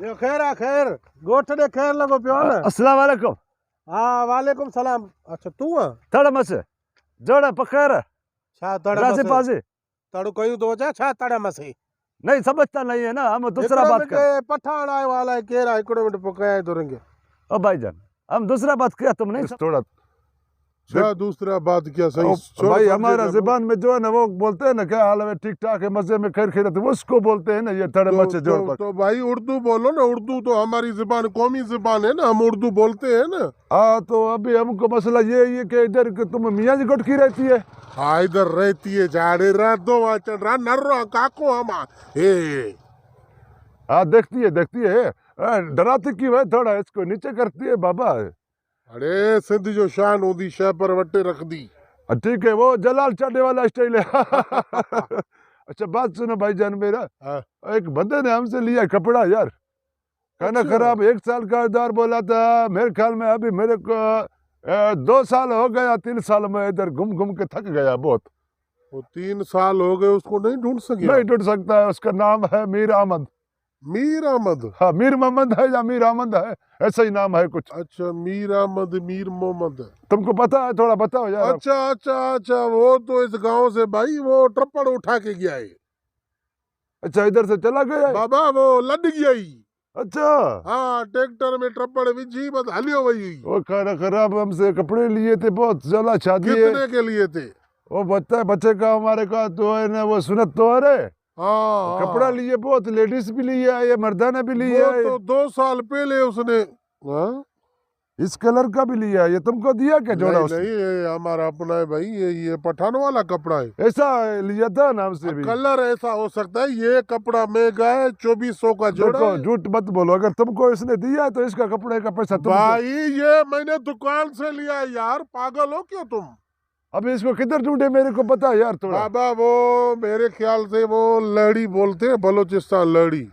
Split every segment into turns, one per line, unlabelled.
यो खैर आ खैर गोठ ने खैर लगो पियो न।
अस्सलाम वालेकुम।
हाँ वालेकुम सलाम। अच्छा तू है
थोड़ा मसे जोड़ा पखेर
छा तड़े
रासे
मसे
पासे
तड़ो कयू दो छा तड़े मसे
नहीं समझता नहीं है ना, हम दूसरा बात कर।
पठान आयो वाला है केरा एकड़ो मिनट पकाए तो रंगे।
ओ भाईजान हम दूसरा बात किया, तुम नहीं थोड़ा
क्या दूसरा बात क्या सही
भाई हमारा जुबान में जो है ना वो बोलते हैं ना, क्या हाल है, ठीक ठाक है, मजे में खैर खैरत, उसको बोलते हैं ना ये थोड़े मचे जोड़ पर।
तो भाई उर्दू बोलो ना, उर्दू तो हमारी जुबान कौमी जुबान है ना, हम उर्दू बोलते हैं ना।
हाँ तो अभी हमको मसला ये कि इधर तुम मियाँ जी गुटकी रहती है।
हाँ इधर रहती है जाड़े रात दो चढ़ रहा नर्रो काको हम
हाँ देखती है डराती क्यों है, थोड़ा इसको नीचे करती है बाबा।
अरे सिंध जो शान होदी शह पर वटे रख दी।
ठीक है, वो जलाल चढ़ने वाला स्टाइल है। अच्छा बात सुनो भाईजान मेरा, एक बंदे ने हमसे लिया कपड़ा यार, खाना
अच्छा।
खराब, 1 साल का उधार बोला था। मेरे ख्याल में अभी मेरे को 2 साल हो गया, 3 साल में इधर घूम घूम के थक गया बहुत।
वो 3 साल हो गए उसको नहीं ढूंढ सके।
नहीं ढूंढ सकता है, उसका नाम है मीर अहमद।
मीर अहमद?
हाँ मीर मोहम्मद है या मीर अहमद है, ऐसा ही नाम है कुछ।
अच्छा मीर अहमद मीर मोहम्मद
तुमको पता है, थोड़ा बताओ यार।
अच्छा वो तो इस गांव से भाई वो ट्रप्पड़ उठा के गया है।
अच्छा इधर से चला गया है?
बाबा वो लद गया ही।
अच्छा
हाँ ट्रैक्टर में ट्रप्पड़ विझी बस हलियो वही।
वो खाना खराब हमसे कपड़े लिए थे, बहुत ज्यादा शादी है।
कितने के लिए थे?
वो बच्चे का हमारे का तो है ना, वो सुनत तो है।
हाँ
कपड़ा लिए बहुत, लेडीज भी लिए है, मर्दाना भी लिए है।
तो 2 साल पहले उसने
इस कलर का भी लिया है। ये तुमको दिया क्या जोड़ा?
नहीं ये हमारा अपना है भाई, ये पठान वाला कपड़ा है।
ऐसा लिया था नाम से भी।
कलर ऐसा हो सकता है, ये कपड़ा महंगा है, 2400 का जोड़ा।
देखो झूठ मत बोलो, अगर तुमको इसने दिया है तो इसका कपड़े का पैसा
भाई ये मैंने दुकान से लिया है यार, पागल हो क्यों तुम?
अब इसको किधर ढूंढे, मेरे को पता है यार थोड़ा।
बाबा वो मेरे ख्याल से वो लड़ी बोलते हैं, बलोचिस्तान लड़ी।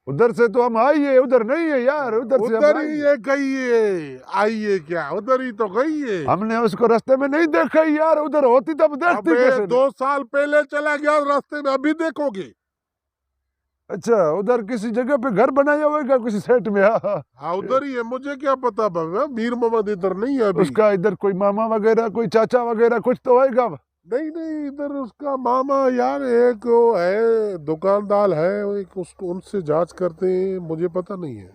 उधर से तो हम आई है, उधर नहीं है यार।
उधर ही ये गई है, आई है क्या? उधर ही तो गई है।
हमने उसको रास्ते में नहीं देखा यार, उधर होती तब देखती कैसे।
2 साल पहले चला गया रास्ते में, अभी देखोगे?
अच्छा उधर किसी जगह पे घर बनाया होगा किसी सेट में।
हाँ उधर ही है, मुझे क्या पता बाबा, मीर मोहम्मद इधर नहीं है अभी।
उसका इधर कोई मामा वगैरह, कोई चाचा वगैरह कुछ तो होएगा।
नहीं इधर उसका मामा यार एक वो है, दुकानदार है एक, उसको उनसे जांच करते हैं, मुझे पता नहीं है।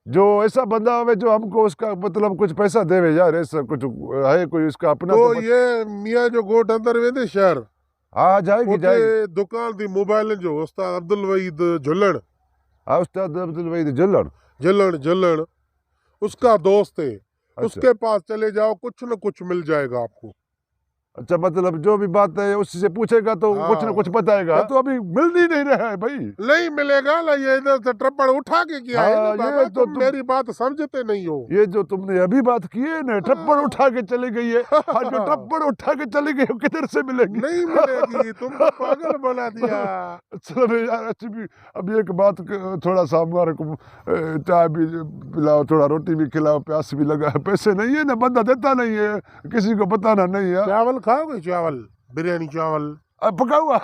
जो ऐसा बंदा हो जो हमको उसका मतलब कुछ पैसा देवे यार, ऐसा कुछ है कोई उसका अपना?
तो ये मियाँ जो गोट अंदर वेंदे शहर
आ जाएगी
दुकान दी मोबाइल जो उस्ताद अब्दुल वहीद झुल्लण।
हाँ उस्ताद अब्दुल वहीद
झुल्लण उसका दोस्त है।
अच्छा।
उसके पास चले जाओ, कुछ न कुछ मिल जाएगा आपको।
अच्छा मतलब जो भी बात है उससे पूछेगा तो कुछ ना कुछ बताएगा। तो अभी मिल ही नहीं रहा है भाई।
नहीं मिलेगा ना, ये इधर से ट्रप्पड़ उठा के किया है ना बाबा,
तो
तुम मेरी बात समझते नहीं हो।
ये जो तुमने अभी बात की है ना, ट्रप्पड़ उठा के चली गई है। जो ट्रप्पड़ उठा के चली गई किधर से मिलेगी?
नहीं मिलेगी, तुमको पागल बना दिया।
चलो यार अच्छी भी। अब एक बात थोड़ा सा हमारे को चाय भी पिलाओ, थोड़ा रोटी भी खिलाओ, प्यास भी लगा है, पैसे नहीं है ना, बंदा देता नहीं है, किसी को बताना नहीं है।
चावल खाओगे? चावल बिरयानी चावल
पका हुआ?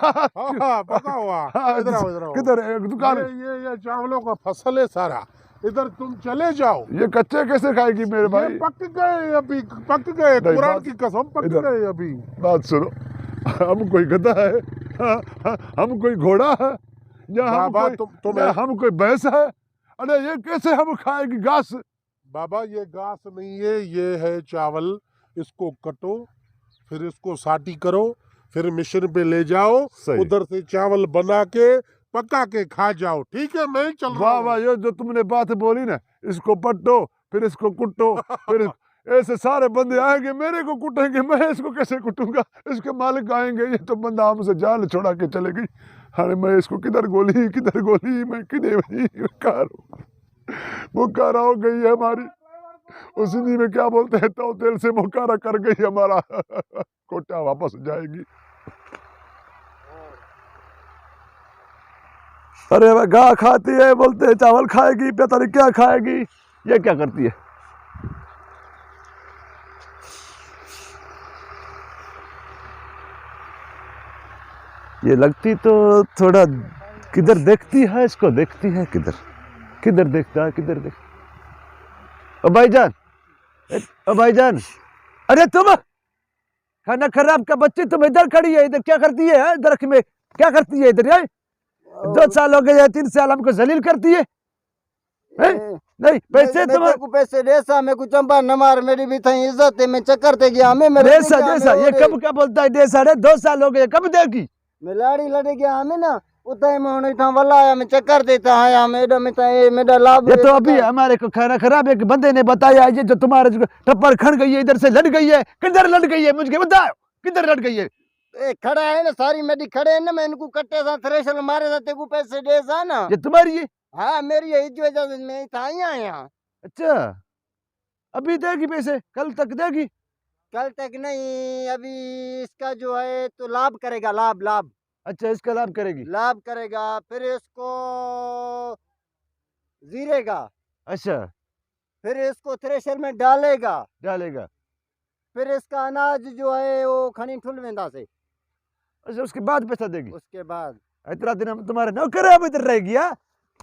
पका हुआ। इधर आओ
किधर दुकान?
ये चावलों का फसल है सारा, इधर तुम चले जाओ।
ये कच्चे कैसे खाएगी मेरे भाई?
पक गए अभी, पक गए, कुरान की कसम पक गए अभी।
बात सुनो, हम कोई गधा है? हम कोई घोड़ा है? या हम कोई भैंस है? अरे ये कैसे हम खाएगी घास?
बाबा ये घास नहीं है, ये है चावल। इसको कटो, फिर इसको साटी करो, फिर मिशन पे ले जाओ, उधर से चावल बना के पका के खा जाओ, ठीक है? मैं चल रहा हूं।
वाह ये जो तुमने बात बोली ना, इसको पट्टो फिर इसको कुटो, फिर ऐसे सारे बंदे आएंगे मेरे को कुटेंगे, मैं इसको कैसे कुटूंगा? इसके मालिक आएंगे, ये तो बंदा हमसे जान छोड़ा के चले गई। अरे मैं इसको किधर गोली मैं किधर मुकारा हो गई है हमारी। उसी में क्या बोलते हैं, तो तेल से मुकारा कर गई हमारा। कोटा वापस जाएगी। अरे वह घास खाती है, बोलते हैं चावल खाएगी, पता नहीं क्या खाएगी, ये क्या करती है? ये लगती तो थोड़ा किधर देखती है, इसको देखती है किधर। किधर देखता है, किधर देख। ओ भाईजान, ओ भाईजान, अरे तुम खाना खराब का बच्ची, तुम इधर खड़ी है, इधर क्या करती है? दरख्त में क्या करती है इधर? 2 साल हो गए, 3 साल हमको जलील करती है। नहीं पैसे तुम
को पैसे देसा, मैं कुछ चंपा न मार, मेरी भी थी इज्जत है, मैं चक्कर ते गया हमें मेरे
देसा देसा, ये कब क्या बोलता है देसा? अरे 2 साल हो गए, कब देगी?
मैं लाड़ी लड़े गया हमें ना उतना में होने था वाला आया, मैं चक्कर देता है मेरा में था ये मेरा लाभ।
ये तो अभी हमारे को खाना खराब एक बंदे ने बताया, ये जो तुम्हारे जो टप्पर खड़ गई है, इधर से लड़ गई है, किधर लड़ गई है? मुझे बताओ किधर लड़ गई है?
ए खड़ा है ना, सारी मेरी खड़े है ना, मैं इनको कट्टे सा थ्रेशर मारे थे, तेको पैसे दे सा ना।
ये तुम्हारी है?
हाँ मेरी है, इस वजह से मैं था यहाँ।
अच्छा, अभी देगी पैसे? कल तक देगी?
कल तक नहीं, अभी इसका जो है तो लाभ करेगा, लाभ लाभ।
अच्छा, इसका लाभ करेगी?
लाभ करेगा, फिर इसको जीरेगा,
अच्छा,
फिर इसको थ्रेशर में डालेगा,
डालेगा।
फिर इसका अनाज जो है वो खनी ठुल वेंदा से।
अच्छा, उसके बाद पैसा देगी?
उसके बाद
इतना दिन हम तुम्हारे नौकर है, अब इधर रहेगी? हाँ,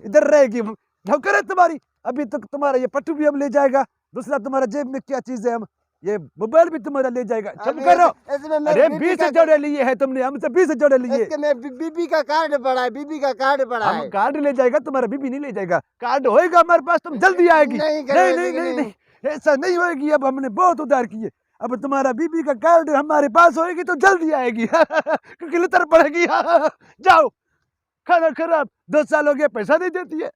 इधर रहेगी, नौकर है तुम्हारी। अभी तक तुम्हारा ये पट्टू भी हम ले जाएगा, दूसरा तुम्हारा जेब में क्या चीज है, हम ये मोबाइल भी तुम्हारा ले जाएगा। चुप करो। अरे 20 जोड़े लिए है तुमने, हमसे 20 जोड़े लिए।
इसके में बीबी का कार्ड पड़ा है, बीबी का कार्ड पड़ा है।
हम कार्ड ले जाएगा, तुम्हारा बीबी नहीं ले जाएगा। कार्ड होएगा हमारे पास, तुम जल्दी आएगी।
नहीं
नहीं नहीं नहीं नहीं, ऐसा नहीं होएगी। अब हमने बहुत उधार किए, अब तुम्हारा बीबी का कार्ड हमारे पास होएगी तो जल्दी आएगी। क्योंकि लितर पड़ेगी। जाओ, खाना खराब, 2 साल हो गया, पैसा नहीं देती है।